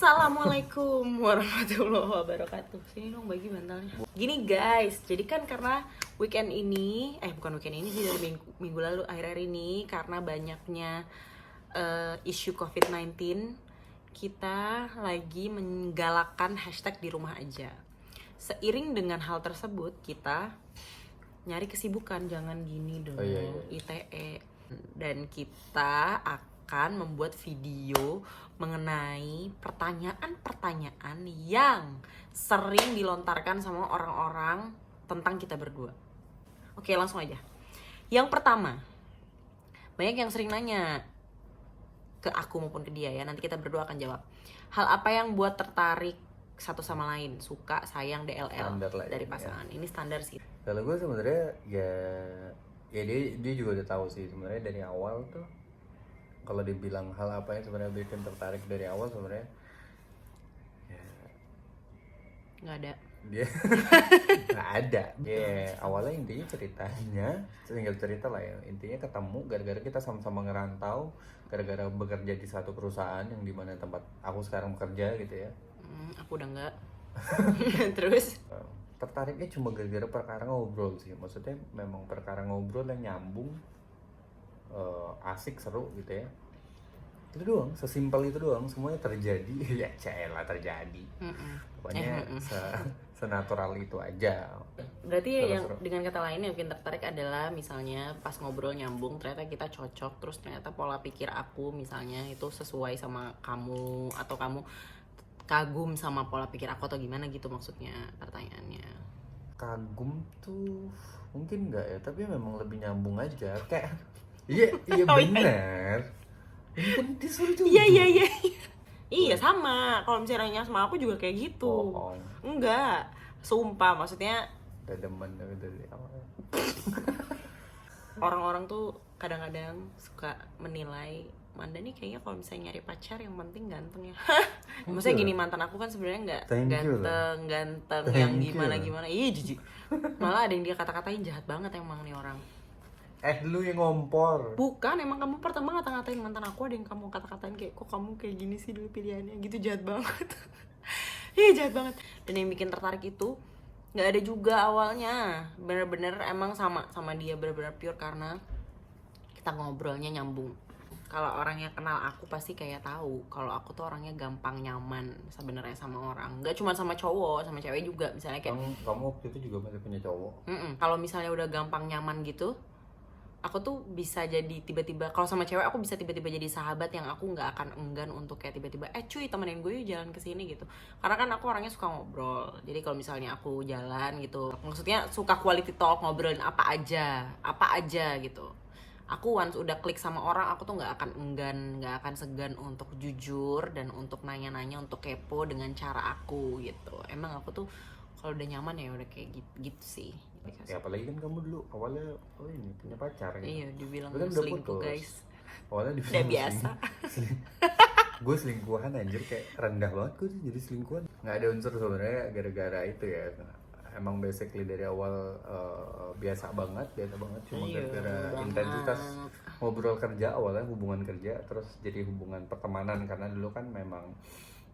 Assalamualaikum warahmatullahi wabarakatuh. Sini dong bagi bantalnya. Gini guys, jadi kan karena weekend ini, bukan weekend ini sih, dari minggu lalu akhir-akhir ini, karena banyaknya isu COVID-19, kita lagi menggalakkan hashtag di rumah aja. Seiring dengan hal tersebut, kita nyari kesibukan, jangan gini dong, ITE. Dan kita akan membuat video mengenai pertanyaan-pertanyaan yang sering dilontarkan sama orang-orang tentang kita berdua. Oke, langsung aja. Yang pertama, banyak yang sering nanya ke aku maupun ke dia ya. Nanti kita berdua akan jawab. Hal apa yang buat tertarik satu sama lain, suka, sayang, DLL dari pasangan? Ini standar sih. Kalau gue sebenarnya ya dia juga udah tahu sih sebenarnya dari awal tuh. Kalau dibilang hal apa yang sebenarnya bikin tertarik dari awal sebenarnya ya nggak ada. Dia nggak ada. Ya awalnya intinya ceritanya, tinggal cerita lah ya. Intinya ketemu gara-gara kita sama-sama ngerantau, gara-gara bekerja di satu perusahaan yang dimana tempat aku sekarang bekerja gitu ya. Aku udah nggak. Terus tertariknya cuma gara-gara perkara ngobrol sih. Maksudnya memang perkara ngobrol yang nyambung, asik, seru gitu ya. Itu doang, sesimpel itu doang. Semuanya terjadi. Ya celah terjadi. Pokoknya senatural itu aja. Berarti yang dengan kata lain yang bikin tertarik adalah misalnya pas ngobrol nyambung, ternyata kita cocok, terus ternyata pola pikir aku misalnya itu sesuai sama kamu, atau kamu kagum sama pola pikir aku, atau gimana gitu maksudnya pertanyaannya. Kagum tuh mungkin enggak ya, tapi memang lebih nyambung aja. Kayak iya benar. Mungkin disuruh juga. Iya. Iya sama. Kalau misalnya sama aku juga kayak gitu. Enggak, sumpah, maksudnya udah demen dari awal. Orang-orang tuh kadang-kadang suka menilai Manda nih kayaknya kalau misalnya nyari pacar yang penting ganteng ya. Maksudnya gini, mantan aku kan sebenarnya nggak ganteng yang gimana-gimana. Ih jijik. Malah ada yang dia kata-katain jahat banget emang nih orang. Lu yang ngompor. Bukan, emang kamu pertama ngata-ngatain mantan aku, ada yang kamu kata-katain kayak kok kamu kayak gini sih dulu pilihannya gitu, jahat banget. Iya jahat banget. Dan yang bikin tertarik itu nggak ada juga awalnya, bener-bener emang sama dia, bener-bener pure karena kita ngobrolnya nyambung. Kalau orang yang kenal aku pasti kayak tahu kalau aku tuh orangnya gampang nyaman sebenarnya sama orang. Nggak cuma sama cowok, sama cewek juga. Misalnya kayak kamu waktu itu juga masih punya cowok. Kalau misalnya udah gampang nyaman gitu, aku tuh bisa jadi tiba-tiba, kalau sama cewek aku bisa tiba-tiba jadi sahabat yang aku nggak akan enggan untuk kayak tiba-tiba cuy temenin gue yuk jalan kesini gitu. Karena kan aku orangnya suka ngobrol. Jadi kalau misalnya aku jalan gitu, maksudnya suka quality talk, ngobrolin apa aja gitu. Aku once udah klik sama orang, aku tuh nggak akan enggan, nggak akan segan untuk jujur dan untuk nanya-nanya, untuk kepo dengan cara aku gitu. Emang aku tuh kalau udah nyaman ya udah kayak gitu sih. Ya apalagi kan kamu dulu awalnya ini punya pacar gitu. Iya, dibilang kan selingkuh guys. Awalnya udah biasa. Gue selingkuhan anjir, kayak rendah banget gue tuh jadi selingkuhan. Nggak ada unsur sebenarnya gara-gara itu ya. Emang basically dari awal biasa banget cuma gara-gara intensitas ngobrol kerja, awalnya hubungan kerja, terus jadi hubungan pertemanan karena dulu kan memang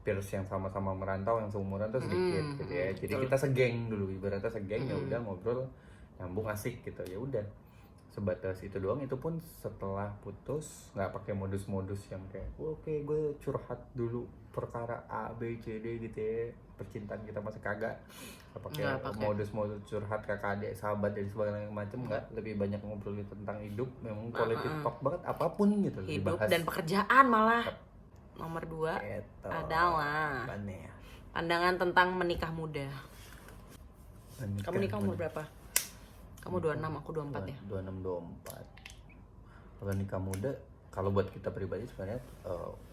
peers yang sama-sama merantau yang seumuran tuh sedikit gitu ya. Jadi kita segeng dulu, ibaratnya segeng, ya udah ngobrol nyambung asik gitu. Ya udah sebatas itu doang. Itu pun setelah putus, nggak pakai modus-modus yang kayak oke gue curhat dulu perkara A B C D gitu ya. Percintaan kita masih kagak pakai modus-modus curhat kakak adik sahabat dan sebagainya macam. Nggak, lebih banyak ngobrolin tentang hidup, memang quality talk banget, apapun gitu hidup dibahas. Dan pekerjaan malah. Nomor 2 adalah pandangan tentang menikah muda. Kamu nikah umur berapa? Kamu 26, aku 24 ya? 26-24. Kalau nikah muda, kalau buat kita pribadi sebenarnya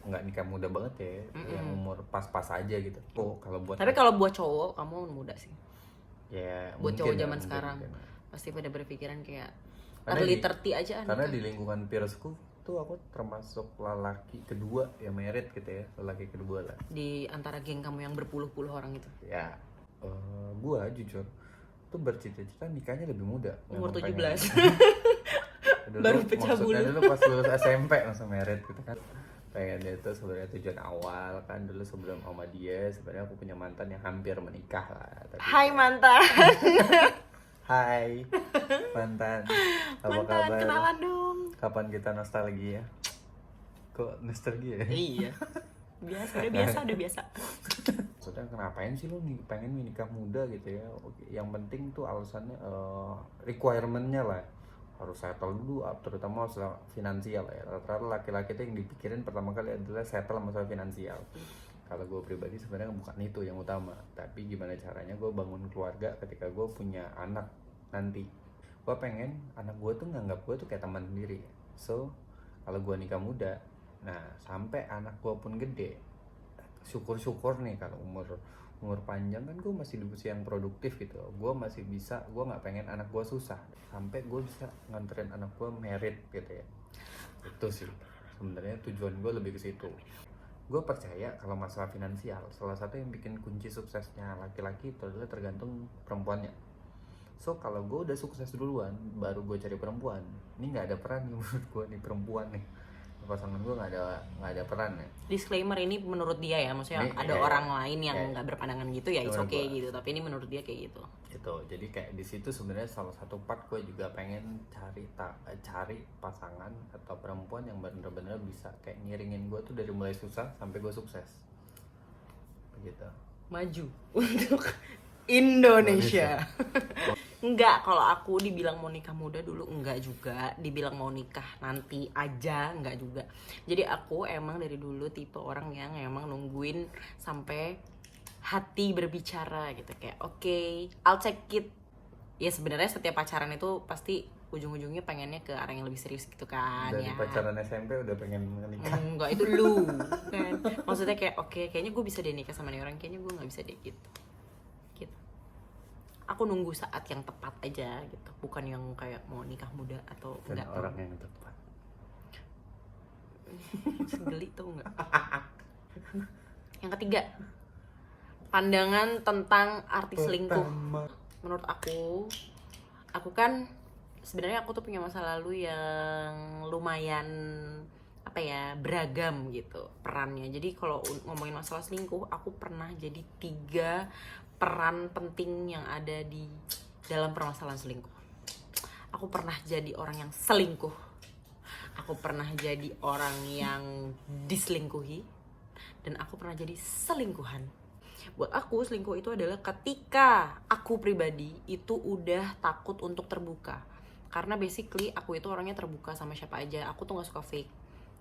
nggak nikah muda banget ya, yang umur pas-pas aja gitu. Tapi kalau buat cowok, kamu muda sih. Ya, buat cowok zaman sekarang pasti pada berpikiran kayak early 30 aja. Karena di lingkungan peersku tuh aku termasuk lelaki kedua yang married gitu ya, lelaki kedua lah. Di antara geng kamu yang berpuluh-puluh orang itu? Ya, gua jujur tuh bercita-cita nikahnya lebih muda. Umur 17. Dulu, baru pecah bulu. Dulu pas lulus SMP langsung married gitu kan. pengennya itu sebenarnya tujuan awal kan, dulu sebelum sama dia sebenarnya aku punya mantan yang hampir menikah lah, tapi Hai kayak, mantan. hai mantan, apa Mantan, kabar, kenalan dong. kapan kita nostalgia, kok nostalgia ya? Iya. Udah biasa. Maksudnya kenapain sih lu pengen nikah muda gitu ya? Oke, yang penting tuh alasannya requirement-nya lah harus settle dulu, terutama masalah finansial ya. Rata-rata laki-laki itu yang dipikirin pertama kali adalah settle masalah finansial. Kalau gue pribadi sebenarnya bukan itu yang utama, tapi gimana caranya gue bangun keluarga ketika gue punya anak nanti. Gue pengen anak gue tuh nganggap gue tuh kayak teman sendiri. So kalau gue nikah muda, nah sampai anak gue pun gede, syukur-syukur nih kalau umur panjang kan gue masih di usia yang produktif gitu, gue masih bisa, gue nggak pengen anak gue susah, sampai gue bisa nganterin anak gue merit gitu ya. Itu sih sebenarnya tujuan gue lebih ke situ. Gue percaya kalau masalah finansial, salah satu yang bikin kunci suksesnya laki-laki itu adalah tergantung perempuannya. So kalau gue udah sukses duluan, baru gue cari perempuan. Ini nggak ada peran nih menurut gue nih perempuan nih, pasangan gue nggak ada peran ya. Disclaimer, ini menurut dia ya, maksudnya Ini, ada iya, orang lain yang iya. nggak berpandangan gitu ya, it's Menurut okay gua. gitu. Tapi ini menurut dia kayak gitu. Gitu, jadi kayak di situ sebenarnya salah satu part gue juga pengen cari pasangan atau perempuan yang bener-bener bisa kayak ngiringin gue tuh dari mulai susah sampai gue sukses, begitu. Maju untuk Indonesia. Enggak, kalau aku dibilang mau nikah muda dulu enggak juga, dibilang mau nikah nanti aja enggak juga. Jadi aku emang dari dulu tipe orang yang emang nungguin sampai hati berbicara gitu, kayak oke, I'll check it. Ya sebenarnya setiap pacaran itu pasti ujung-ujungnya pengennya ke arah yang lebih serius gitu kan. Dari Ya pacaran SMP udah pengen menikah. enggak, itu lu kan, maksudnya kayak oke, kayaknya gue bisa deh nikah sama nih orang, kayaknya gue nggak bisa deh gitu. Aku nunggu saat yang tepat aja gitu, bukan yang kayak mau nikah muda atau Dan enggak. orang yang tepat. Geli tuh enggak. Yang ketiga, pandangan tentang arti selingkuh. Menurut aku kan sebenarnya aku tuh punya masa lalu yang lumayan apa ya, beragam gitu perannya. Jadi kalau ngomongin masalah selingkuh, aku pernah jadi 3 peran penting yang ada di dalam permasalahan selingkuh. Aku pernah jadi orang yang selingkuh, aku pernah jadi orang yang diselingkuhi, dan aku pernah jadi selingkuhan. Buat aku selingkuh itu adalah ketika aku pribadi itu udah takut untuk terbuka. Karena basically aku itu orangnya terbuka sama siapa aja, aku tuh gak suka fake.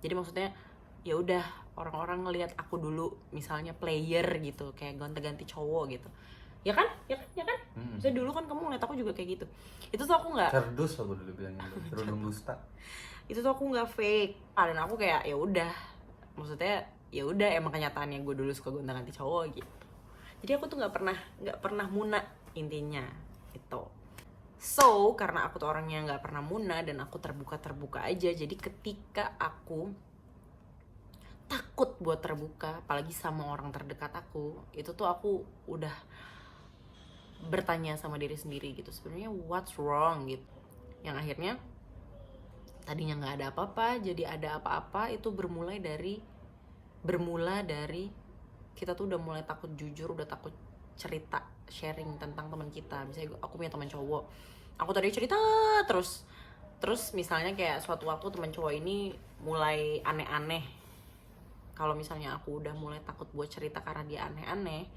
Jadi maksudnya ya udah, orang-orang ngelihat aku dulu misalnya player gitu, kayak gonta-ganti cowok gitu, ya kan. Saya dulu kan kamu ngeliat aku juga kayak gitu. Itu tuh aku nggak, Cerdus aku dulu bilangnya, kerudung dusta. itu tuh aku nggak fake. Dan aku kayak ya udah, maksudnya ya udah, emang kenyataannya gue dulu suka gonta-ganti cowok gitu. Jadi aku tuh nggak pernah muna intinya itu. So karena aku tuh orangnya nggak pernah muna dan aku terbuka aja, jadi ketika aku takut buat terbuka, apalagi sama orang terdekat aku, itu tuh aku udah bertanya sama diri sendiri gitu, sebenarnya what's wrong gitu. Yang akhirnya tadinya nggak ada apa-apa jadi ada apa-apa. Itu bermula dari kita tuh udah mulai takut jujur, udah takut cerita, sharing tentang teman kita. Misalnya aku punya teman cowok, aku tadi cerita terus misalnya kayak suatu waktu teman cowok ini mulai aneh-aneh. Kalau misalnya aku udah mulai takut buat cerita karena dia aneh-aneh,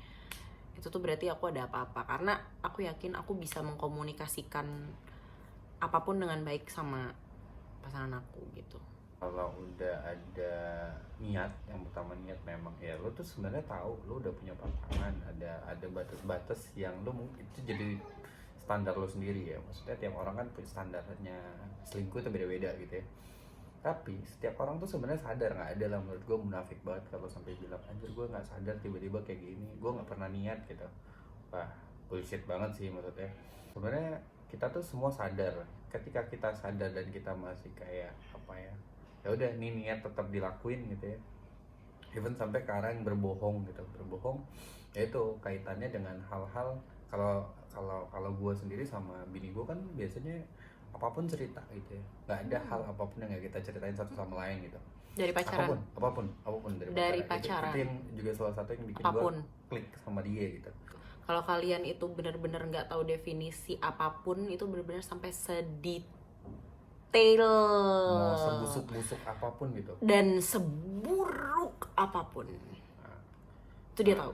itu tuh berarti aku ada apa-apa. Karena aku yakin aku bisa mengkomunikasikan apapun dengan baik sama pasangan aku gitu. Kalau udah ada niat, yang pertama niat memang ya lo tuh sebenarnya tahu lo udah punya pasangan, ada batas-batas yang lo mungkin itu jadi standar lo sendiri ya. Maksudnya tiap orang kan punya standarnya selingkuh itu beda-beda gitu ya. Tapi setiap orang tuh sebenarnya sadar, nggak ada lah menurut gue munafik banget kalau sampai bilang anjir gue nggak sadar tiba-tiba kayak gini, gue nggak pernah niat gitu. Wah bullshit banget sih maksudnya. Sebenarnya kita tuh semua sadar. Ketika kita sadar dan kita masih kayak apa ya, ya udah nih niat tetap dilakuin gitu ya. Even sampai ke arah yang berbohong gitu, berbohong ya itu kaitannya dengan hal-hal, kalau gue sendiri sama bini gue kan biasanya apapun cerita gitu ya, nggak ada hal apapun yang nggak kita ceritain satu sama lain gitu. Dari pacaran. apapun Dari pacaran. pacaran. Itu yang juga salah satu yang bikin Apapun. gue klik sama dia gitu. Kalau kalian itu benar-benar nggak tahu definisi apapun, itu benar-benar sampai sedetail Mau sebusuk-busuk apapun gitu. dan seburuk apapun, Nah, itu dia tahu.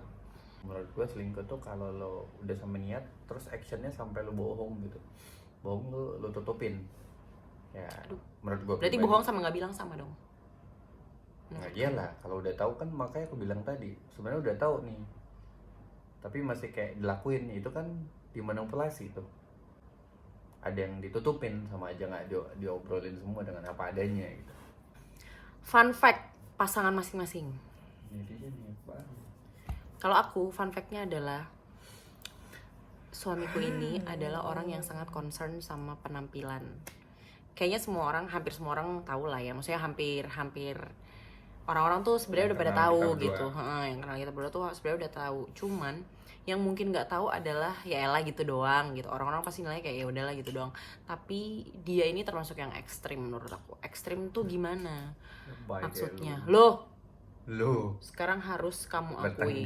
menurut gue selingkuh tuh kalau lo udah sampai niat terus actionnya sampai lo bohong gitu. Bohong lo tutupin. Ya, menurut gue Berarti bohong sama nggak bilang sama dong. Nah iyalah, kalau udah tahu kan, makanya aku bilang tadi sebenarnya udah tahu nih tapi masih kayak dilakuin, itu kan dimanipulasi tuh. Ada yang ditutupin sama aja, nggak diobrolin semua dengan apa adanya gitu. Fun fact pasangan masing-masing. Jadinya nih Kalau aku, fun fact-nya adalah suamiku ini adalah orang yang sangat concern sama penampilan. Kayaknya hampir semua orang tahu lah ya. Maksudnya hampir orang-orang tuh sebenarnya udah pada tahu gitu. Yang kenal kita berdua tuh sebenarnya udah tahu. Cuman yang mungkin nggak tahu adalah ya elah gitu doang gitu. Orang-orang pasti nilainya kayak ya udahlah gitu doang. Tapi dia ini termasuk yang ekstrim menurut aku. Ekstrim tuh gimana? Maksudnya, Loh, sekarang harus kamu akui.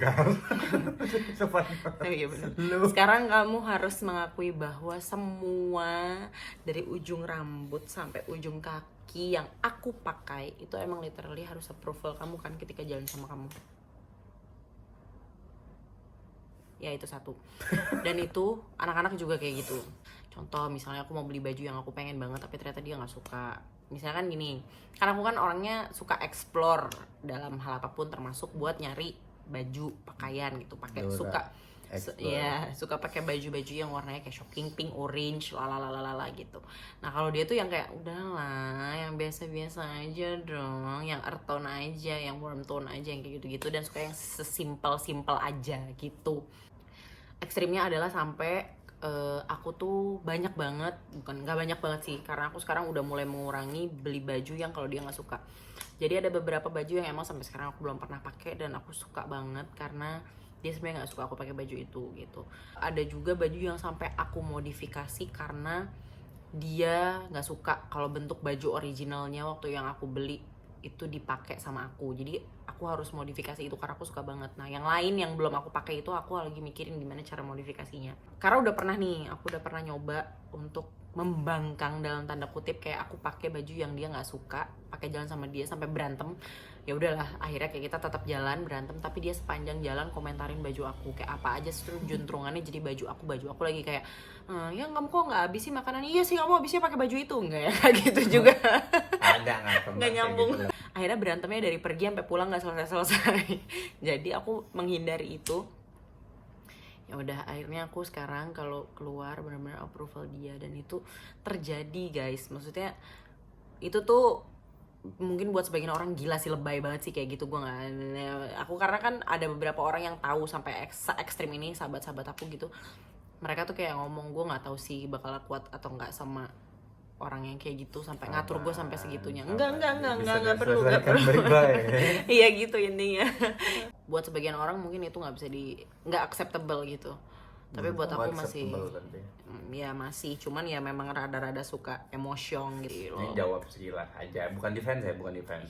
Iya benar. Sekarang kamu harus mengakui bahwa semua dari ujung rambut sampai ujung kaki yang aku pakai itu emang literally harus approval kamu kan ketika jalan sama kamu. Ya itu satu. Dan itu anak-anak juga kayak gitu. Contoh misalnya aku mau beli baju yang aku pengen banget tapi ternyata dia nggak suka. Misalkan gini, karena aku kan orangnya suka explore dalam hal apapun, termasuk buat nyari baju pakaian gitu, suka pakai baju-baju yang warnanya kayak shocking pink, orange, lalalala gitu. Nah kalau dia tuh yang kayak udahlah, yang biasa-biasa aja dong, yang earth tone aja, yang warm tone aja, yang kayak gitu-gitu, dan suka yang sesimpel-simpel aja gitu. Ekstrimnya adalah sampai aku tuh nggak banyak banget sih, karena aku sekarang udah mulai mengurangi beli baju yang kalau dia nggak suka. Jadi ada beberapa baju yang emang sampai sekarang aku belum pernah pakai dan aku suka banget karena dia sebenarnya nggak suka aku pakai baju itu gitu. Ada juga baju yang sampai aku modifikasi karena dia nggak suka kalau bentuk baju originalnya waktu yang aku beli itu dipakai sama aku. Jadi aku harus modifikasi itu karena aku suka banget. Nah yang lain yang belum aku pakai itu aku lagi mikirin gimana cara modifikasinya. Karena aku udah pernah nyoba untuk membangkang dalam tanda kutip, kayak aku pakai baju yang dia nggak suka, pakai jalan sama dia sampai berantem. Ya udahlah, akhirnya kayak kita tetap jalan berantem, tapi dia sepanjang jalan komentarin baju aku kayak apa aja, terus juntrungannya jadi baju aku lagi kayak ya kamu kok nggak habis sih makanan. Iya sih kamu habisnya pakai baju itu, enggak ya gitu juga. Nggak nyambung gitu. Akhirnya berantemnya dari pergi sampai pulang nggak selesai. Jadi aku menghindari itu. Ya udah, akhirnya aku sekarang kalau keluar benar-benar approval dia, dan itu terjadi guys. Maksudnya itu tuh mungkin buat sebagian orang gila sih, lebay banget sih kayak gitu. Aku karena kan ada beberapa orang yang tahu sampai ekstrim ini, sahabat-sahabat aku gitu, mereka tuh kayak ngomong gue nggak tahu sih bakal kuat atau nggak sama orang yang kayak gitu sampai ngatur gue sampai segitunya. Enggak perlu iya gitu intinya. Buat sebagian orang mungkin itu nggak acceptable gitu, tapi buat aku masih ya masih, cuman ya memang rada-rada suka emosion gitu loh. Ini jawab segila aja, bukan defense.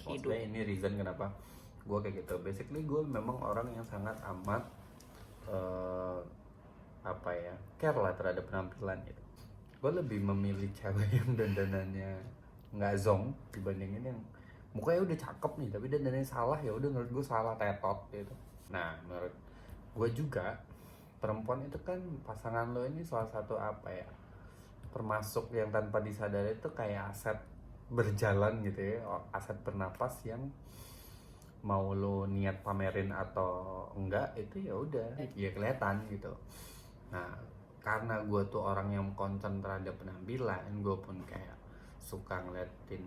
Maksudnya ini reason kenapa gue kayak gitu. Basically gue memang orang yang sangat amat care lah terhadap penampilan gitu. Gue lebih memilih cewek yang dandanannya nggak zong dibandingin yang mukanya udah cakep nih tapi dandanannya salah. Ya udah, menurut gue salah tetot gitu. Nah menurut gue juga perempuan itu kan, pasangan lo ini salah satu termasuk yang tanpa disadari itu kayak aset berjalan gitu ya, aset bernapas yang mau lo niat pamerin atau enggak itu ya udah ya kelihatan gitu. Nah karena gue tuh orang yang concern terhadap penampilan, gue pun kayak suka ngeliatin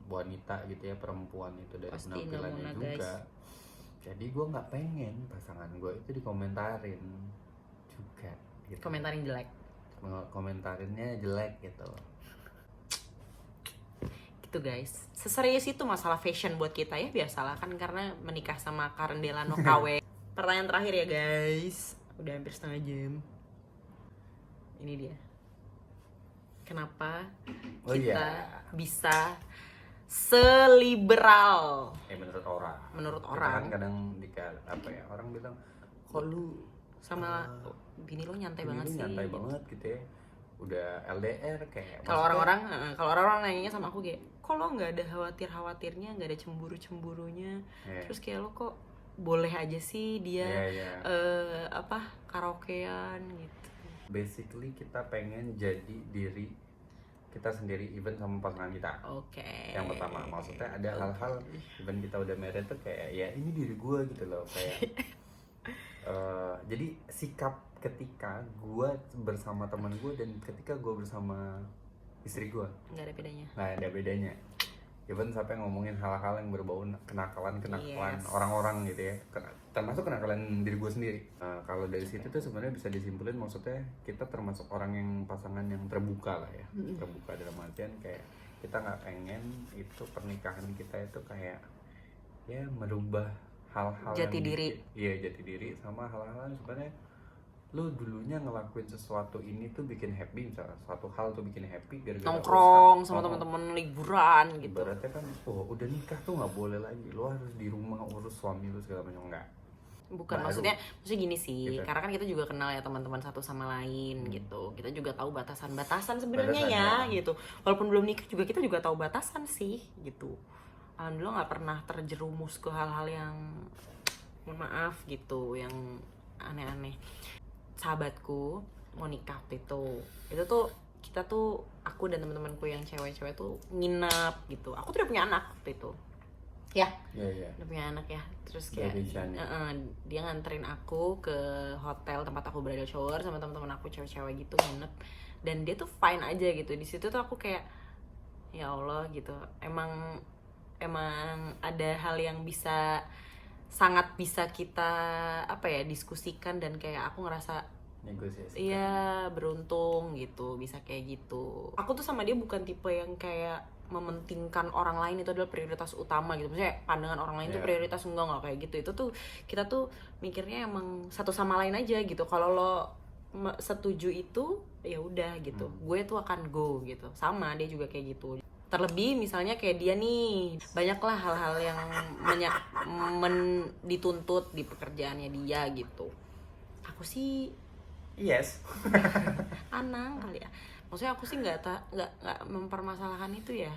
wanita gitu ya, perempuan itu dari pasti penampilannya juga guys. Jadi gue nggak pengen pasangan gue itu dikomentarin juga gitu. Komentarinnya jelek gitu guys. Seserius itu masalah fashion buat kita ya, biasalah kan karena menikah sama Karen Delano KW. Pertanyaan terakhir ya guys, udah hampir setengah jam. Ini dia, kenapa kita bisa seliberal menurut orang. menurut Kita orang. kan kadang apa ya, orang bilang kok lu Sama bini lo nyantai ini banget lu sih nyantai gitu. banget gitu ya, udah LDR kayak Kalau maksudnya- orang-orang nanyanya sama aku kayak, kok lo nggak ada khawatir-khawatirnya, nggak ada cemburu-cemburunya, Iya. terus kayak lo kok boleh aja sih dia Iya. apa karaokean gitu. Basically kita pengen jadi diri kita sendiri even sama pasangan kita. Oke. Yang pertama, maksudnya ada hal-hal even kita udah married tuh kayak ya ini diri gue gitu loh, kayak jadi sikap ketika gue bersama teman gue dan ketika gue bersama istri gue Nggak ada bedanya. nggak ada bedanya. Even sampai ngomongin hal-hal yang berbau kenakalan Yes. orang-orang gitu ya, termasuk kenakalan diri gue sendiri. Kalau dari situ tuh sebenarnya bisa disimpulin, maksudnya kita termasuk orang yang pasangan yang terbuka lah ya. Terbuka dalam artian kayak kita nggak pengen itu pernikahan kita itu kayak ya merubah hal-hal Jati yang diri. Iya, jati diri, sama hal-hal yang sebenarnya lu dulunya ngelakuin sesuatu ini tuh bikin happy, misalnya suatu hal tuh bikin happy gara-gara Nongkrong lu sama sekarang- teman-teman liburan gitu. Ibaratnya kan, udah nikah tuh nggak boleh lagi, lu harus di rumah urus suami lu segala macam, enggak. Bukan, Baru. maksudnya gini sih, Gitu. karena kan kita juga kenal ya teman-teman satu sama lain gitu. Kita juga tahu batasan-batasan sebenarnya Batasan, ya gitu. Walaupun belum nikah juga kita juga tahu batasan sih gitu. Alhamdulillah nggak pernah terjerumus ke hal-hal yang mohon maaf gitu, yang aneh-aneh. Sahabatku mau nikah waktu itu tuh kita tuh, aku dan teman-temanku yang cewek-cewek tuh nginep gitu. Aku tuh udah punya anak waktu itu. Ya, Iya. udah punya anak ya, terus kayak Baby Shani. dia nganterin aku ke hotel tempat aku bridal shower sama teman-teman aku cewek-cewek gitu nginep, dan dia tuh fine aja gitu. Di situ tuh aku kayak ya Allah gitu, emang ada hal yang sangat bisa kita apa ya diskusikan, dan kayak aku ngerasa Negosiasi. iya beruntung gitu bisa kayak gitu. Aku tuh sama dia bukan tipe yang kayak mementingkan orang lain itu adalah prioritas utama gitu. Maksudnya pandangan orang lain tuh Iya. prioritas, enggak kayak gitu. Itu tuh kita tuh mikirnya emang satu sama lain aja gitu. Kalau lo setuju itu ya udah gitu. Gue tuh akan go gitu. Sama dia juga kayak gitu. Terlebih misalnya kayak dia nih, banyaklah hal-hal yang dituntut di pekerjaannya dia gitu. Aku sih Yes. Anang kali ya, maksudnya aku sih nggak mempermasalahkan itu ya.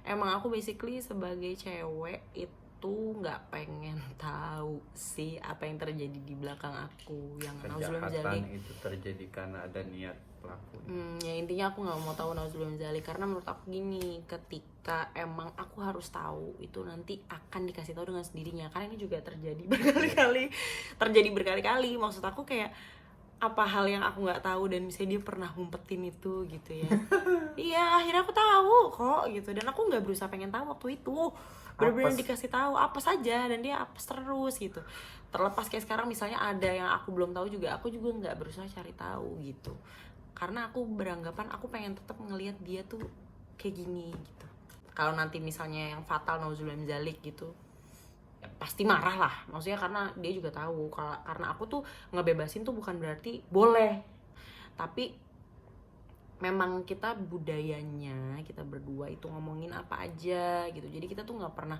Emang aku basically sebagai cewek itu nggak pengen tahu sih apa yang terjadi di belakang aku, yang nauzubillah Kejahatan minzalik. itu terjadi karena ada niat pelakunya. Ya intinya aku nggak mau tahu nauzubillah minzalik, karena menurut aku gini, ketika emang aku harus tahu itu nanti akan dikasih tahu dengan sendirinya, karena ini juga terjadi berkali-kali. Maksud aku kayak apa hal yang aku nggak tahu dan misalnya dia pernah ngumpetin itu gitu ya. Iya, akhirnya aku tahu kok gitu, dan aku nggak berusaha pengen tahu waktu itu, benar-benar Apes. dikasih tahu apa saja dan dia apes terus gitu. Terlepas kayak sekarang misalnya ada yang aku belum tahu juga, aku juga nggak berusaha cari tahu gitu, karena aku beranggapan aku pengen tetap ngelihat dia tuh kayak gini gitu. Kalau nanti misalnya yang fatal nauzubillah min dzalik gitu, ya pasti marah lah, maksudnya karena dia juga tahu karena aku tuh ngebebasin tuh bukan berarti boleh, tapi memang kita budayanya kita berdua itu ngomongin apa aja gitu. Jadi kita tuh nggak pernah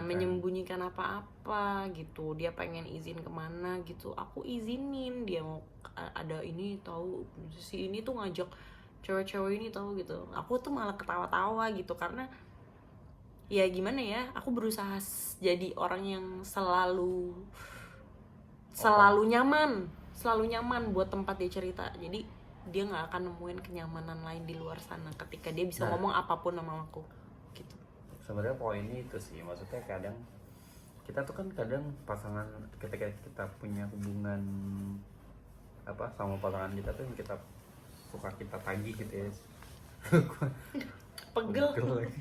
menyembunyikan apa-apa gitu. Dia pengen izin kemana gitu, aku izinin. Dia mau ada ini tahu si ini tuh ngajak cewek-cewek ini tahu gitu, aku tuh malah ketawa-tawa gitu, karena ya gimana ya, aku berusaha jadi orang yang selalu nyaman buat tempat dia cerita. Jadi dia nggak akan nemuin kenyamanan lain di luar sana ketika dia bisa ngomong apapun sama aku gitu. Sebenarnya poinnya itu sih, maksudnya kadang kita tuh kan kadang pasangan, ketika kita punya hubungan apa sama pasangan kita tuh yang kita suka kita tagih gitu ya. Pegel. lagi.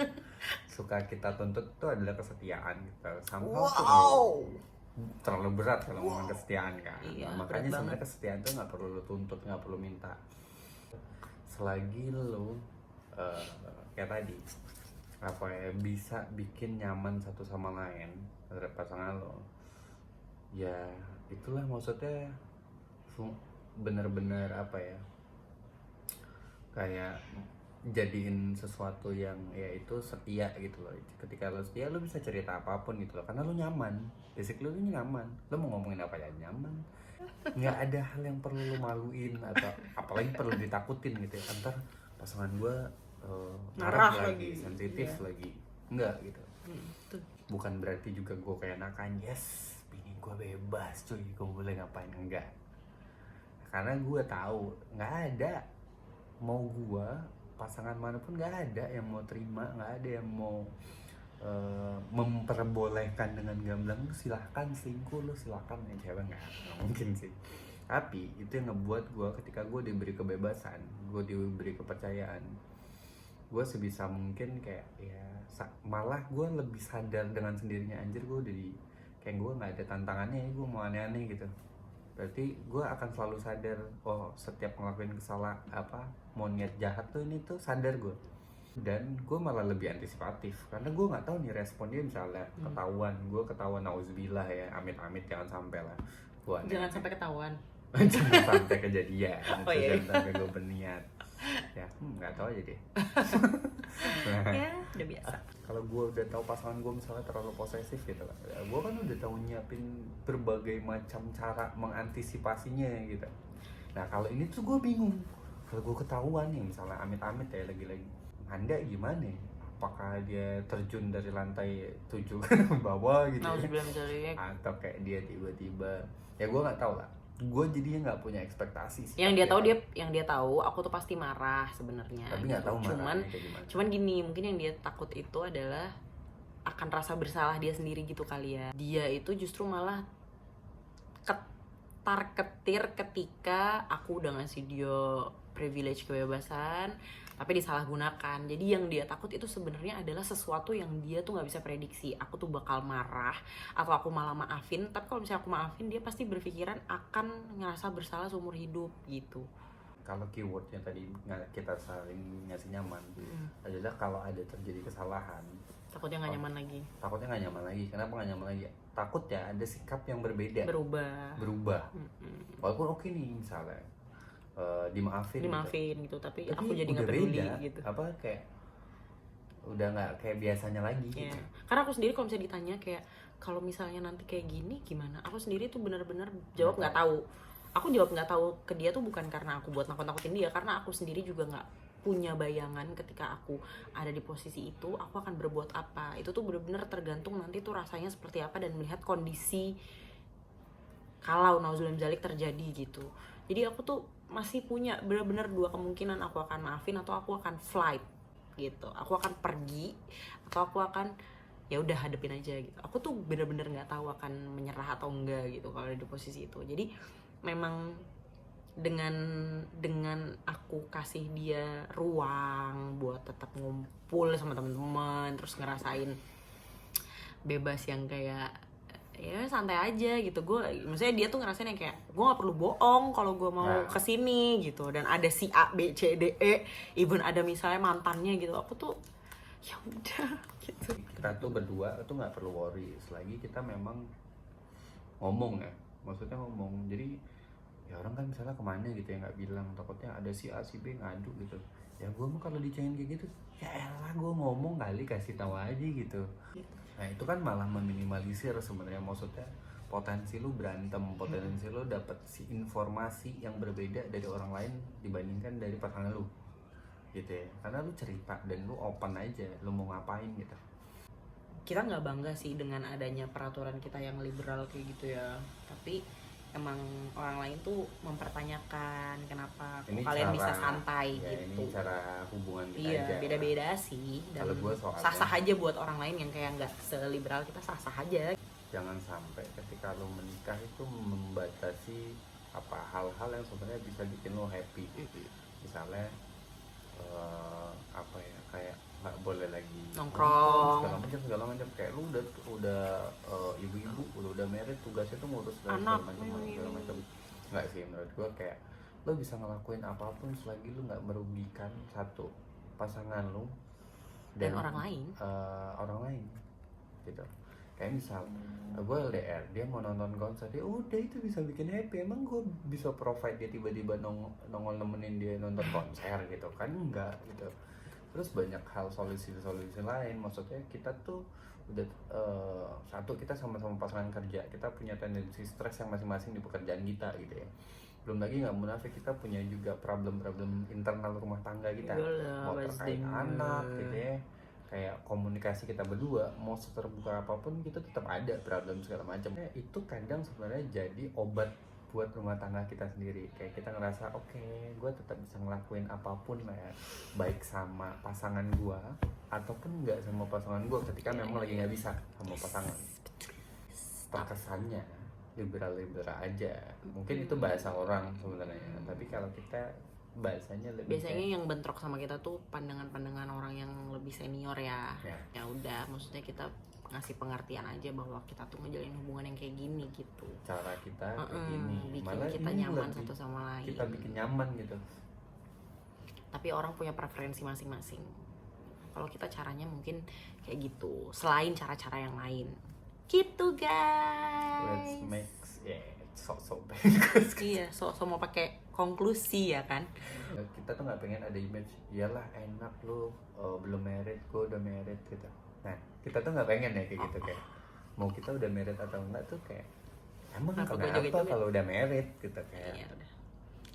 Suka kita tuntut tuh adalah kesetiaan kita. Somehow Wow. tuh terlalu berat kalau ngomong kesetiaan kan. Iya, Makanya berat sebenarnya kesetiaan tuh nggak perlu lo tuntut, nggak perlu minta. Selagi lo kayak tadi apa ya, bisa bikin nyaman satu sama lain terhadap pasangan lo, ya itulah maksudnya bener-bener apa ya, kayak jadiin sesuatu yang ya itu setia gitu loh. Ketika lo setia lo bisa cerita apapun gitu loh, karena lo nyaman, basic lo nyaman, lo mau ngomongin apa ya nyaman, nggak ada hal yang perlu lo maluin atau apalagi perlu ditakutin gitu ya. Antar pasangan gue marah lagi, sensitif lagi, enggak gitu. Bukan berarti juga gue kayak nakan, yes bini gue bebas cuy, gue boleh ngapain, enggak. Karena gue tahu nggak ada, mau gue pasangan manapun nggak ada yang mau terima, nggak ada yang mau memperbolehkan dengan gamblang lu silahkan selingkuh, lu silahkan ya cewek, nggak mungkin sih. Tapi itu yang ngebuat gue ketika gue diberi kebebasan, gue diberi kepercayaan, gue sebisa mungkin kayak ya malah gue lebih sadar dengan sendirinya, anjir gue udah kayak gue nggak ada tantangannya ya, gue mau aneh-aneh gitu. Berarti gue akan selalu sadar, oh setiap ngelakuin kesalahan apa mau niat jahat tuh ini tuh sadar gue. Dan gue malah lebih antisipatif karena gue nggak tahu nih respon dia, misalnya ketahuan nauzubillah ya, amit-amit jangan sampai lah gue jangan sampai ketahuan. jangan sampai kejadian. Iya. Jangan sampai gue berniat ya, nggak tahu aja deh. Ya udah biasa. Kalau gue udah tahu pasangan gue misalnya terlalu posesif gitu kan, ya gue kan udah tahu nyiapin berbagai macam cara mengantisipasinya gitu. Nah kalau ini tuh gue bingung, kalau gue ketahuan nih misalnya amit-amit ya, lagi-lagi Anda gimana ya? Apakah dia terjun dari lantai 7 ke bawah gitu ya? Atau kayak dia tiba-tiba, ya gue nggak tahu lah. Gue jadinya nggak punya ekspektasi sih. Yang dia tahu aku tuh pasti marah sebenarnya. Tapi nggak tahu marahnya kayak gimana. Cuman gini, mungkin yang dia takut itu adalah akan rasa bersalah dia sendiri gitu kali ya. Dia itu justru malah ketar-ketir ketika aku udah ngasih dia privilege kebebasan, tapi disalahgunakan. Jadi yang dia takut itu sebenarnya adalah sesuatu yang dia tuh nggak bisa prediksi. Aku tuh bakal marah atau aku malah maafin. Tapi kalau misalnya aku maafin, dia pasti berpikiran akan ngerasa bersalah seumur hidup gitu. Kalau keywordnya tadi kita saling ngasih nyaman adalah kalau ada terjadi kesalahan, takutnya nggak nyaman lagi. Takutnya nggak nyaman lagi. Kenapa nggak nyaman lagi? Takut ya ada sikap yang berbeda. Berubah. Walaupun oke nih misalnya dimaafin gitu, tapi aku jadi nggak peduli gitu. Apa kayak udah nggak kayak biasanya lagi gitu. Karena aku sendiri kalau misalnya ditanya kayak kalau misalnya nanti kayak gini gimana, aku sendiri tuh benar-benar jawab nggak tahu. Aku jawab nggak tahu ke dia tuh bukan karena aku buat nakut-nakutin dia, karena aku sendiri juga nggak punya bayangan ketika aku ada di posisi itu aku akan berbuat apa. Itu tuh benar-benar tergantung nanti tuh rasanya seperti apa dan melihat kondisi kalau nauzubillah zalik terjadi gitu. Jadi aku tuh masih punya benar-benar dua kemungkinan, aku akan maafin atau aku akan flight gitu. Aku akan pergi atau aku akan ya udah hadepin aja gitu. Aku tuh benar-benar nggak tahu akan menyerah atau enggak gitu kalau di posisi itu. Jadi memang dengan aku kasih dia ruang buat tetap ngumpul sama teman-teman, terus ngerasain bebas yang kayak ya santai aja gitu. Maksudnya dia tuh ngerasain yang kayak gue nggak perlu bohong kalau gue mau kesini gitu, dan ada si A B C D E, even ada misalnya mantannya gitu, aku tuh ya udah gitu. Kita tuh berdua tuh nggak perlu worry selagi kita memang ngomong ya, maksudnya ngomong. Jadi ya orang kan misalnya kemana gitu ya nggak bilang, takutnya ada si A si B ngadu gitu. Ya gue mah kalau dicengin kayak gitu ya elah gue ngomong kali, kasih tahu aja gitu. Nah itu kan malah meminimalisir sebenarnya, maksudnya potensi lu berantem, potensi lu dapet si informasi yang berbeda dari orang lain dibandingkan dari pasangan lu gitu ya, karena lu cerita dan lu open aja lu mau ngapain gitu. Kita nggak bangga sih dengan adanya peraturan kita yang liberal kayak gitu ya, tapi emang orang lain tuh mempertanyakan kenapa kalian bisa santai ya, gitu. Ini cara hubungan kita aja. Beda-beda sih. Dan sah-sah aja buat orang lain yang kayak nggak seliberal kita, sah-sah aja. Jangan sampai ketika lo menikah itu membatasi apa hal-hal yang sebenarnya bisa bikin lo happy. Misalnya apa ya, kayak nggak boleh lagi nongkrong segala macam kayak lu udah ibu-ibu udah married, tugasnya tuh ngurus anak segala macam. Nggak sih, menurut gua kayak lu bisa ngelakuin apapun selagi lu nggak merugikan satu pasangan lu dan orang lain orang lain gitu. Kayak misal gue LDR, dia mau nonton konser, ya udah itu bisa bikin happy. Emang gue bisa provide dia tiba-tiba nongol nemenin dia nonton konser gitu kan, enggak gitu. Terus banyak hal solusi-solusi lain, maksudnya kita tuh udah satu, kita sama-sama pasangan kerja, kita punya tendensi stres yang masing-masing di pekerjaan kita gitu ya. Belum lagi nggak munafik, kita punya juga problem-problem internal rumah tangga kita, mau terkait anak gitu ya, kayak komunikasi kita berdua mau seterbuka apapun kita tetap ada problem segala macam. Itu kadang sebenarnya jadi obat buat rumah tangga kita sendiri. Kayak kita ngerasa oke, gue tetap bisa ngelakuin apapun lah ya, baik sama pasangan gue ataupun nggak sama pasangan gue ketika memang lagi nggak bisa sama pasangan. Terkesannya liberal aja, mungkin itu bahasa orang sebenarnya, tapi kalau kita bahasanya lebih biasanya yang bentrok sama kita tuh pandangan-pandangan orang yang lebih senior ya. Ya udah, maksudnya kita ngasih pengertian aja bahwa kita tuh ngejalin hubungan yang kayak gini gitu. Cara kita kayak gini, bikin malah kita nyaman satu sama lain. Kita bikin nyaman gitu. Tapi orang punya preferensi masing-masing. Kalau kita caranya mungkin kayak gitu, selain cara-cara yang lain. Gitu guys. Let's make sok-sok iya, sok-sok mau pakai konklusi ya kan. Kita tuh nggak pengen ada image, iyalah enak lu belum married, gue udah married gitu. Nah kita tuh nggak pengen ya kayak gitu, kayak mau kita udah married atau enggak tuh kayak emang kenapa kalau udah married gitu kayak. Iya, udah.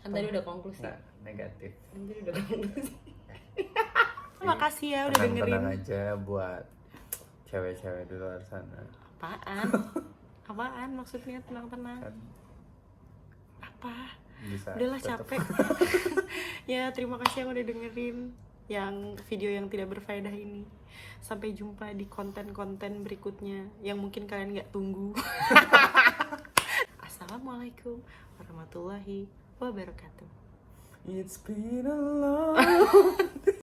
Kan tadi udah konklusi. Nah, negatif. Kan tadi udah konklusi. Makasih ya udah dengerin. Tenang aja buat cewek-cewek di luar sana. Apaan? Apaan maksudnya tenang-tenang? Kan apa? Bisa udahlah tetep. capek. Ya terima kasih yang udah dengerin yang video yang tidak berfaedah ini. Sampai jumpa di konten-konten berikutnya yang mungkin kalian nggak tunggu. Assalamualaikum warahmatullahi wabarakatuh. It's been a long